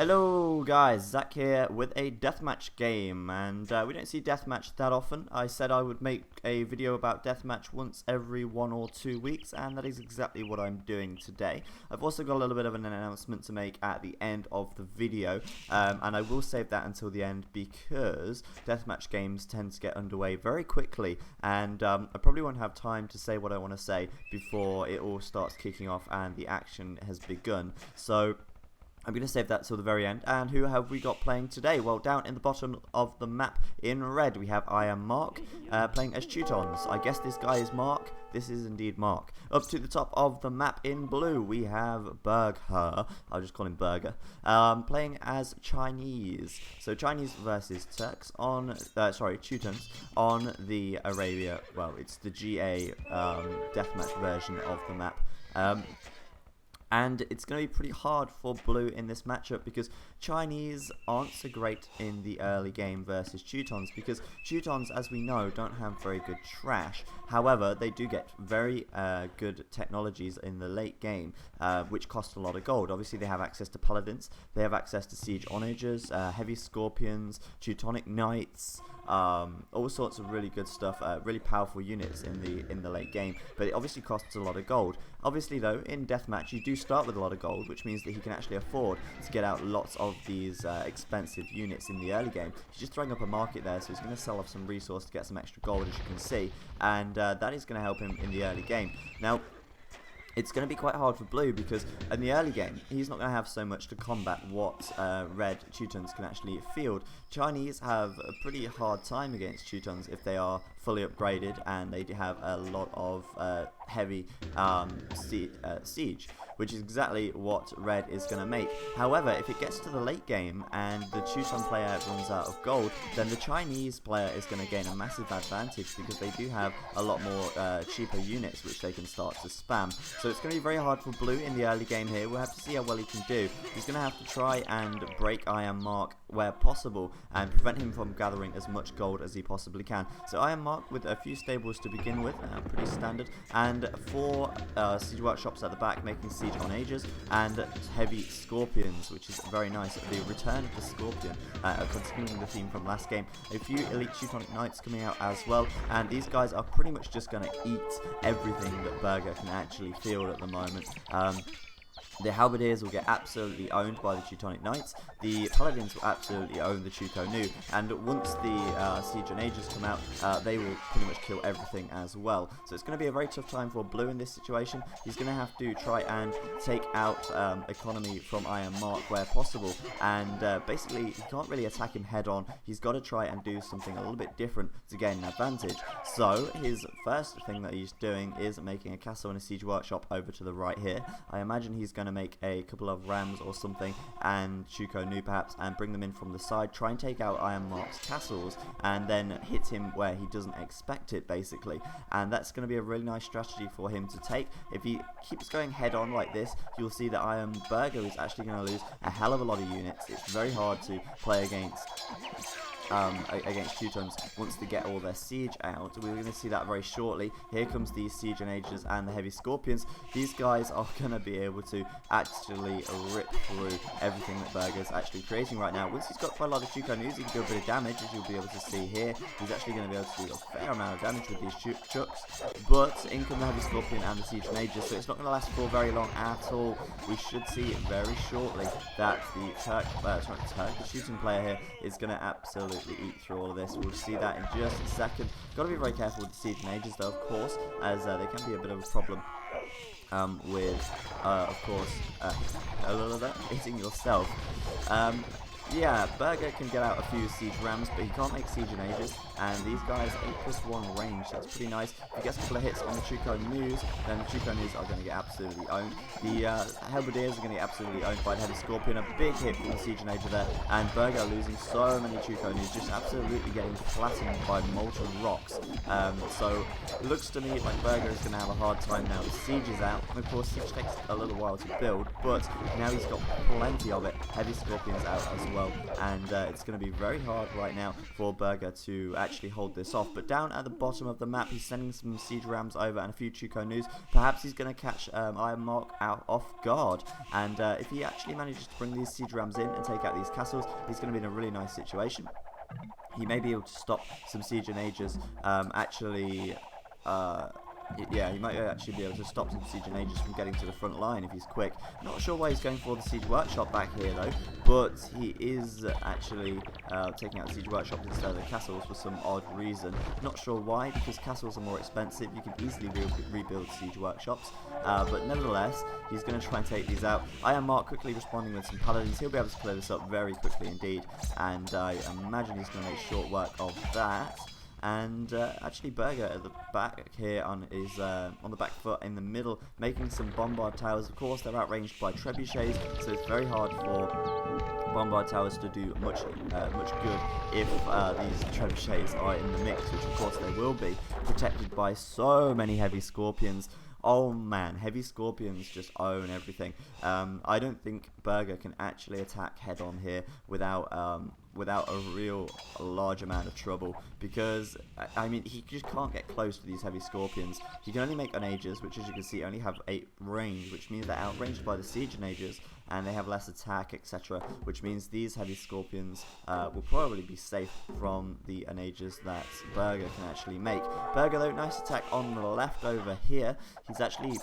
Hello guys, Zach here with a deathmatch game, and we don't see deathmatch that often. I said I would make a video about deathmatch once every 1 or 2 weeks, and that is exactly what I'm doing today. I've also got a little bit of an announcement to make at the end of the video, and I will save that until the end because deathmatch games tend to get underway very quickly, and I probably won't have time to say what I want to say before it all starts kicking off and the action has begun. So I'm going to save that till the very end. And who have we got playing today? Well, down in the bottom of the map in red, we have I am Mark playing as Teutons. I guess this guy is Mark. This is indeed Mark. Up to the top of the map in blue, we have Burger. I'll just call him Burger. Playing as Chinese. So Chinese versus Turks on, Teutons on the Arabia. Well, it's the GA deathmatch version of the map. And it's going to be pretty hard for blue in this matchup because Chinese aren't so great in the early game versus Teutons, because Teutons, as we know, don't have very good trash. However, they do get very good technologies in the late game, which cost a lot of gold. Obviously, they have access to paladins, they have access to siege onagers, heavy scorpions, Teutonic knights, all sorts of really good stuff, really powerful units in the late game, but it obviously costs a lot of gold. Obviously though, in deathmatch you do start with a lot of gold, which means that he can actually afford to get out lots of these expensive units in the early game. He's just throwing up a market there, so he's going to sell off some resource to get some extra gold, as you can see, and that is going to help him in the early game. Now, it's going to be quite hard for blue because in the early game he's not going to have so much to combat what red Teutons can actually field. Chinese have a pretty hard time against Teutons if they are fully upgraded and they have a lot of heavy siege, which is exactly what red is going to make. However, if it gets to the late game and the Teuton player runs out of gold, then the Chinese player is going to gain a massive advantage because they do have a lot more cheaper units which they can start to spam. So it's going to be very hard for blue in the early game here. We'll have to see how well he can do. He's going to have to try and break I am Mark where possible and prevent him from gathering as much gold as he possibly can. So I am Mark with a few stables to begin with, pretty standard, and 4 siege workshops at the back making siege onagers and heavy scorpions, which is very nice. The return of the scorpion, continuing the theme from last game. A few elite Teutonic knights coming out as well, and these guys are pretty much just going to eat everything that Burger can actually field at the moment. The halberdiers will get absolutely owned by the Teutonic Knights. The paladins will absolutely own the Chuko Nu, and once the siege onagers come out, they will pretty much kill everything as well. So it's going to be a very tough time for blue in this situation. He's going to have to try and take out economy from I am Mark where possible, and basically he can't really attack him head on. He's got to try and do something a little bit different to gain an advantage. So his first thing that he's doing is making a castle and a siege workshop over to the right here. I imagine he's going to make a couple of rams or something and Chuko Nu perhaps and bring them in from the side, try and take out I am Mark's castles and then hit him where he doesn't expect it, basically, and that's going to be a really nice strategy for him to take. If he keeps going head on like this, you'll see that I am Burger is actually going to lose a hell of a lot of units. It's very hard to play against Teutons once they get all their siege out. We're going to see that very shortly. Here comes the siege onagers and the heavy scorpions. These guys are going to be able to actually rip through everything that Burger's actually creating right now. Once he's got quite a lot of Chuko Nus, he can do a bit of damage, as you'll be able to see here. He's actually going to be able to do a fair amount of damage with these chucks, but in come the heavy scorpion and the siege onagers, so it's not going to last for very long at all. We should see very shortly that the shooting player here is going to absolutely eat through all of this. We'll see that in just a second. Got to be very careful with the siege onagers though, of course, as they can be a bit of a problem with, of course, hitting yourself. Yeah, Burger can get out a few siege rams, but he can't make siege onagers, and these guys 8+1 range, that's pretty nice. If he gets a couple of hits on the Chuko Nus, then the Chuko Nus are going to get absolutely owned. The halberdiers are going to get absolutely owned by the heavy scorpion. A big hit from the siege onager there, and Burger losing so many Chuko Nus, just absolutely getting flattened by molten rocks. So it looks to me like Burger is going to have a hard time now. The siege is out, and of course siege takes a little while to build, but now he's got plenty of it. Heavy scorpions out as well. well, and it's going to be very hard right now for Burger to actually hold this off. But down at the bottom of the map, he's sending some siege rams over and a few Chuko news. Perhaps he's going to catch Iron Mark out off guard, and if he actually manages to bring these siege rams in and take out these castles, he's going to be in a really nice situation. He may be able to stop some siege and ages yeah, he might actually be able to stop some siege and ages from getting to the front line if he's quick. Not sure why he's going for the siege workshop back here though, but he is actually taking out siege workshops instead of the castles for some odd reason. Not sure why, because castles are more expensive. You can easily rebuild siege workshops, but nevertheless, he's going to try and take these out. Iron Mark quickly responding with some paladins. He'll be able to clear this up very quickly indeed, and I imagine he's going to make short work of that. And actually Burger at the back here on the back foot in the middle, making some bombard towers. Of course, they're outranged by trebuchets, so it's very hard for bombard towers to do much good if these trebuchets are in the mix, which of course they will be, protected by so many heavy scorpions. Oh man, heavy scorpions just own everything. I don't think Burger can actually attack head on here without a real large amount of trouble, because I mean, he just can't get close to these heavy scorpions. He can only make unages, which as you can see only have 8 range, which means they're outranged by the siege unages and they have less attack, etc., which means these heavy scorpions will probably be safe from the unages that Burger can actually make. Burger though, nice attack on the left over here. He's actually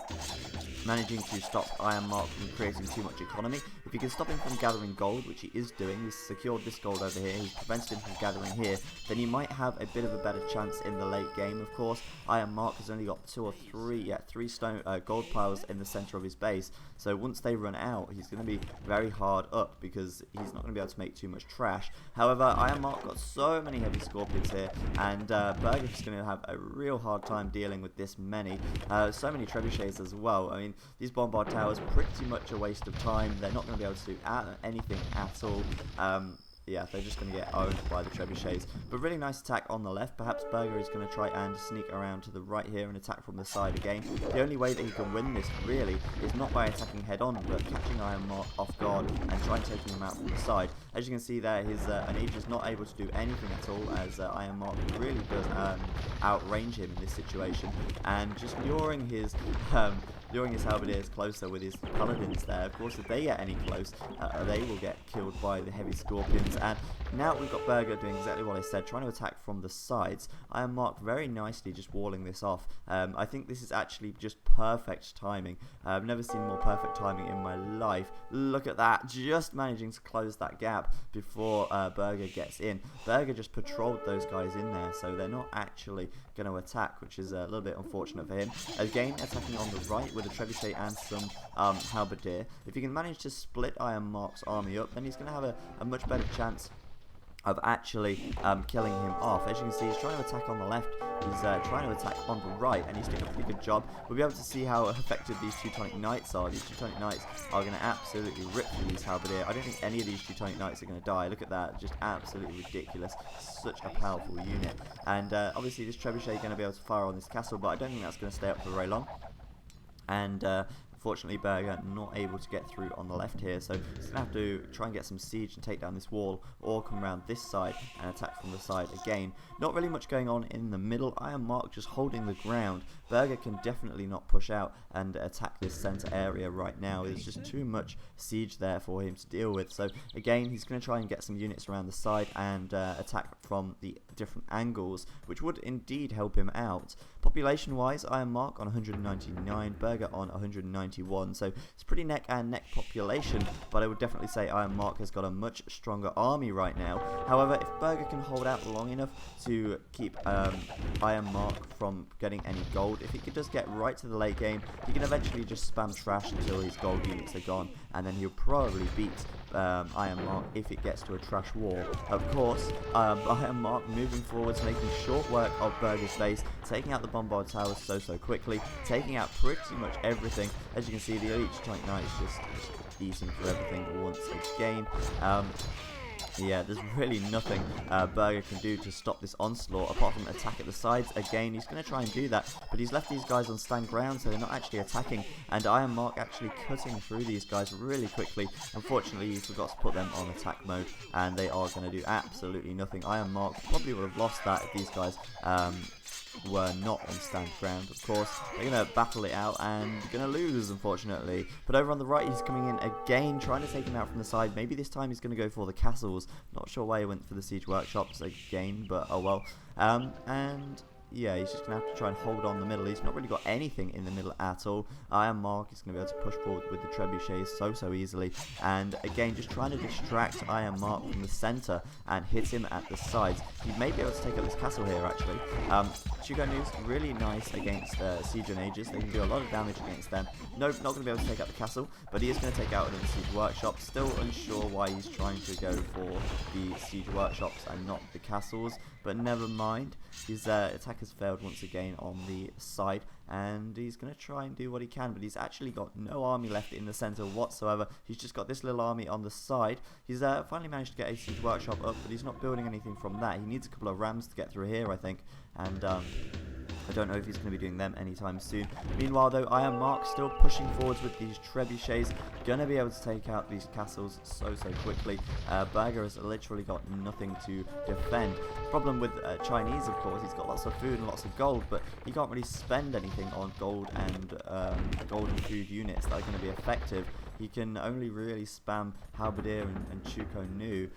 managing to stop Iron Mark from creating too much economy. If he can stop him from gathering gold, which he is doing, he's secured this gold over here, he's prevented him from gathering here, then he might have a bit of a better chance in the late game. Of course, Iron Mark has only got 2 or 3 stone gold piles in the center of his base, so once they run out, he's going to be very hard up because he's not going to be able to make too much trash. However, Iron Mark got so many heavy scorpions here, and Burger's going to have a real hard time dealing with this many. So many trebuchets as well. I mean, these bombard towers pretty much a waste of time. They're not going to be able to do anything at all. Yeah, they're just going to get owned by the trebuchets. But really nice attack on the left. Perhaps Burger is going to try and sneak around to the right here and attack from the side again. The only way that he can win this, really, is not by attacking head-on, but catching Iron Mark off guard and trying taking him out from the side. As you can see there, his Anage is not able to do anything at all, as Iron Mark really does outrange him in this situation. And just luring his halberdiers closer with his paladins there. Of course, if they get any close, they will get killed by the heavy scorpions. And now we've got Burger doing exactly what I said, trying to attack from the sides. Iron Mark very nicely just walling this off. I think this is actually just perfect timing. I've never seen more perfect timing in my life. Look at that, just managing to close that gap before Burger gets in. Burger just patrolled those guys in there, so they're not actually going to attack, which is a little bit unfortunate for him. Again, attacking on the right with a trebuchet and some halberdier. If he can manage to split Iron Mark's army up, then he's going to have a much better chance of actually killing him off. As you can see, he's trying to attack on the left, he's trying to attack on the right, and he's doing a pretty good job. We'll be able to see how effective these Teutonic Knights are. These Teutonic Knights are going to absolutely rip through these halberdier. I don't think any of these Teutonic Knights are going to die. Look at that, just absolutely ridiculous. Such a powerful unit. And obviously this trebuchet is going to be able to fire on this castle, but I don't think that's going to stay up for very long. And unfortunately, Burger not able to get through on the left here, so he's going to have to try and get some siege and take down this wall, or come around this side and attack from the side again. Not really much going on in the middle. Iron Mark just holding the ground. Burger can definitely not push out and attack this center area right now. There's just too much siege there for him to deal with. So again, he's going to try and get some units around the side and attack from the different angles, which would indeed help him out. Population wise, Iron Mark on 199, Burger on 191, so it's pretty neck and neck population, but I would definitely say Iron Mark has got a much stronger army right now. However, if Burger can hold out long enough to keep Iron Mark from getting any gold, if he could just get right to the late game, he can eventually just spam trash until his gold units are gone, and then he'll probably beat Iron Mark if it gets to a trash wall. Of course, Iron Mark moving forwards, making short work of Burger's base, taking out the bombard towers so quickly, taking out pretty much everything. As you can see, the elite Teutonic Knight is just eating through everything once again. Yeah, there's really nothing Burger can do to stop this onslaught apart from attack at the sides. Again, he's going to try and do that, but he's left these guys on stand ground, so they're not actually attacking, and Iron Mark actually cutting through these guys really quickly. Unfortunately, he forgot to put them on attack mode, and they are going to do absolutely nothing. Iron Mark probably would have lost that if these guys were not on stand ground. Of course, they're going to battle it out and going to lose, unfortunately. But over on the right, he's coming in again, trying to take him out from the side. Maybe this time he's going to go for the castles. Not sure why he went for the siege workshops again, but oh well. And yeah, he's just going to have to try and hold on the middle. He's not really got anything in the middle at all. Iron Mark is going to be able to push forward with the trebuchets so easily. And again, just trying to distract Iron Mark from the center and hit him at the sides. He may be able to take up this castle here, actually. Chuko News, really nice against Siege Mages. They can do a lot of damage against them. Nope, not going to be able to take out the castle, but he is going to take out another Siege Workshop. Still unsure why he's trying to go for the Siege Workshops and not the castles, but never mind. His attack has failed once again on the side, and he's going to try and do what he can, but he's actually got no army left in the center whatsoever. He's just got this little army on the side. He's finally managed to get a siege workshop up, but he's not building anything from that. He needs a couple of rams to get through here, I think, and I don't know if he's going to be doing them anytime soon. Meanwhile, though, Iron Mark still pushing forwards with these trebuchets, going to be able to take out these castles so quickly. Burger has literally got nothing to defend. Problem with Chinese, of course, he's got lots of food and lots of gold, but he can't really spend anything on gold and food units that are going to be effective. He can only really spam Halberdier and Chuko Nu,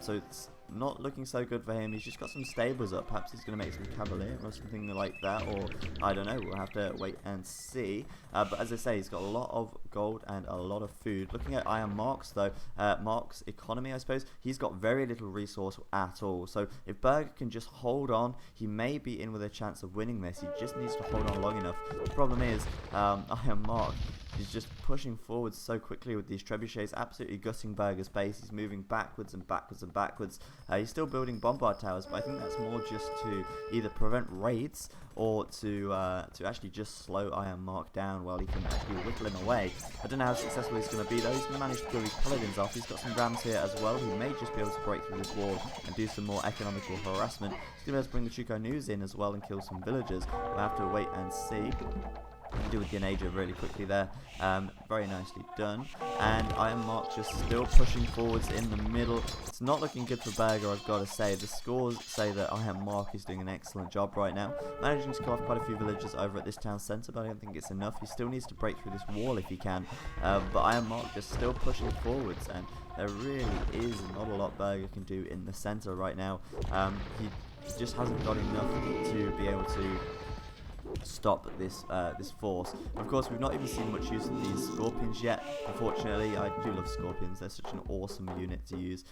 so it's not looking so good for him. He's just got some stables up. Perhaps he's going to make some cavalier or something like that, or I don't know. We'll have to wait and see. But as I say, he's got a lot of gold and a lot of food. Looking at Iron Mark's though, Mark's economy, I suppose, he's got very little resource at all. So if Berg can just hold on, he may be in with a chance of winning this. He just needs to hold on long enough. The problem is, Iron Mark is just pushing forward so quickly with these trebuchets, absolutely gutting Burger's base. He's moving backwards and backwards and backwards. He's still building bombard towers, but I think that's more just to either prevent raids or to actually just slow Iron Mark down while he can actually whittle him away. I don't know how successful he's going to be though. He's going to manage to kill these paladins off. He's got some rams here as well. He may just be able to break through this wall and do some more economical harassment. He's going to be able to bring the Chuko News in as well and kill some villagers. We'll have to wait and see. Do with Yanaja really quickly there. Very nicely done. And Iron Mark just still pushing forwards in the middle. It's not looking good for Berger, I've got to say. The scores say that Iron Mark is doing an excellent job right now, managing to kill off quite a few villagers over at this town centre, but I don't think it's enough. He still needs to break through this wall if he can. But Iron Mark just still pushing forwards, and there really is not a lot Berger can do in the centre right now. He just hasn't got enough to be able to stop this force. Of course, we've not even seen much use of these scorpions yet. Unfortunately, I do love scorpions. They're such an awesome unit to use.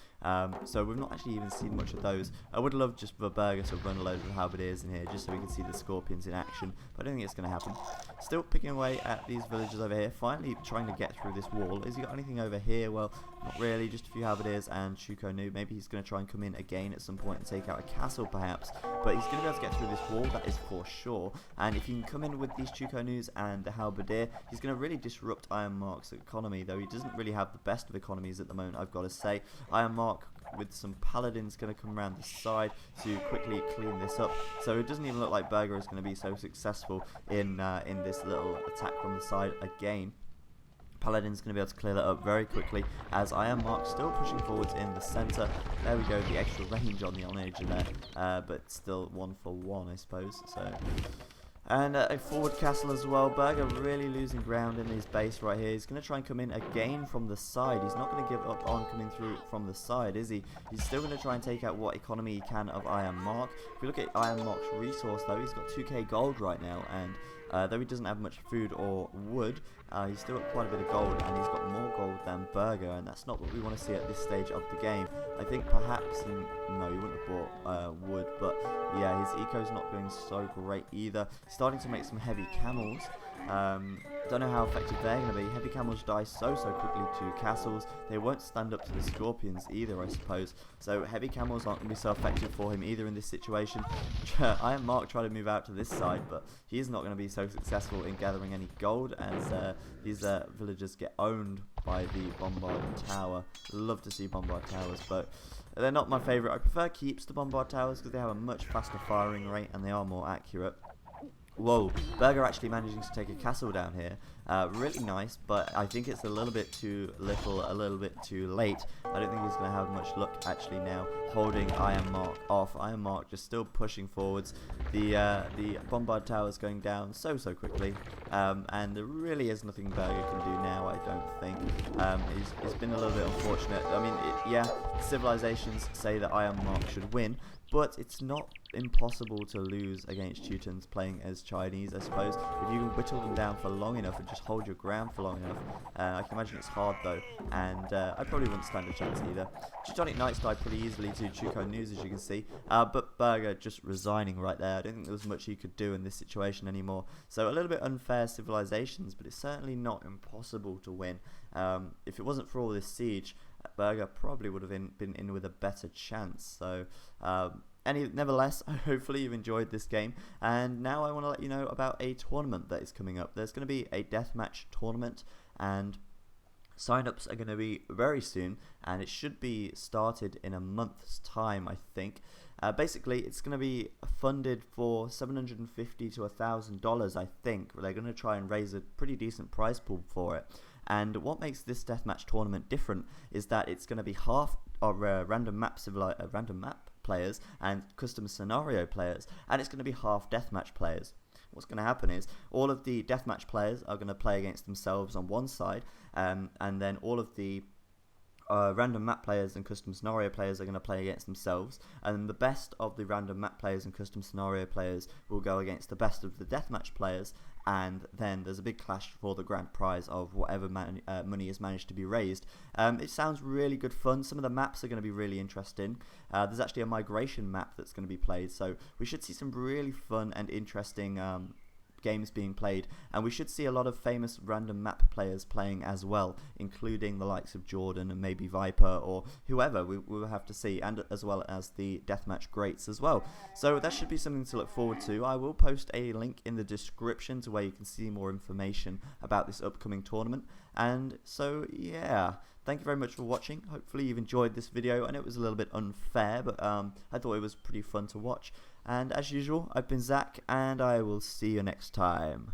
So we've not actually even seen much of those. I would love just for Berger to run a load of halberdiers in here just so we can see the scorpions in action, but I don't think it's going to happen. Still picking away at these villagers over here, finally trying to get through this wall. Has he got anything over here? Well, not really, just a few halberdiers and Chuko Nu. Maybe he's going to try and come in again at some point and take out a castle perhaps, but he's going to be able to get through this wall, that is for sure. And if he can come in with these Chuko Nus and the halberdier, he's going to really disrupt Iron Mark's economy, though he doesn't really have the best of economies at the moment, I've got to say. Iron Mark with some paladins going to come around the side to quickly clean this up, so it doesn't even look like Berger is going to be so successful in this little attack from the side again. Paladin's going to be able to clear that up very quickly as Iron Mark still pushing forwards in the centre. There we go, the extra range on the Onager there, but still 1 for 1 I suppose. So. And a forward castle as well. Berger really losing ground in his base right here. He's going to try and come in again from the side. He's not going to give up on coming through from the side, is he? He's still going to try and take out what economy he can of Iron Mark. If we look at Iron Mark's resource though, he's got 2k gold right now, and though he doesn't have much food or wood, he's still got quite a bit of gold, and he's got more gold than Berger, and that's not what we want to see at this stage of the game. I think perhaps, no, he wouldn't have bought wood, but yeah, his eco's not doing so great either. He's starting to make some heavy camels, Don't know how effective they're going to be. Heavy camels die so quickly to castles. They won't stand up to the scorpions either, I suppose. So heavy camels aren't going to be so effective for him either in this situation. Iron Mark tried to move out to this side, but he's not going to be so successful in gathering any gold, as these villagers get owned by the Bombard Tower. Love to see Bombard Towers, but they're not my favourite. I prefer keeps to Bombard Towers because they have a much faster firing rate and they are more accurate. Whoa, Burger actually managing to take a castle down here. Really nice, but I think it's a little bit too little, a little bit too late. I don't think he's going to have much luck actually now holding Iron Mark off. Iron Mark just still pushing forwards. The Bombard Tower is going down so quickly, and there really is nothing Burger can do now, I don't think. It's been a little bit unfortunate. I mean, yeah, civilizations say that Iron Mark should win, but it's not impossible to lose against Teutons playing as Chinese, I suppose. If you can whittle them down for long enough and just hold your ground for long enough. I can imagine it's hard though, and I probably wouldn't stand a chance either. Teutonic Knights died pretty easily to Chuko News, as you can see, but Burger just resigning right there. I don't think there was much he could do in this situation anymore. So a little bit unfair civilizations, but it's certainly not impossible to win. If it wasn't for all this siege, Burger probably would have been in with a better chance. So nevertheless, hopefully you've enjoyed this game, and now I want to let you know about a tournament that is coming up. There's going to be a deathmatch tournament, and sign-ups are going to be very soon, and it should be started in a month's time, I think. Basically, it's going to be funded for $750 to $1,000, I think. They're going to try and raise a pretty decent prize pool for it. And what makes this deathmatch tournament different is that it's going to be half of random map players and custom scenario players, and it's going to be half deathmatch players. What's going to happen is all of the deathmatch players are going to play against themselves on one side, and then all of the random map players and custom scenario players are going to play against themselves, and the best of the random map players and custom scenario players will go against the best of the deathmatch players, and then there's a big clash for the grand prize of whatever money is managed to be raised. It sounds really good fun. Some of the maps are going to be really interesting. There's actually a migration map that's going to be played, so we should see some really fun and interesting games being played, and we should see a lot of famous random map players playing as well, including the likes of Jordan and maybe Viper or whoever. We will have to see, and as well as the deathmatch greats as well. So that should be something to look forward to. I will post a link in the description to where you can see more information about this upcoming tournament. And so yeah, thank you very much for watching. Hopefully you've enjoyed this video. I know it was a little bit unfair, but I thought it was pretty fun to watch. And as usual, I've been Zach, and I will see you next time.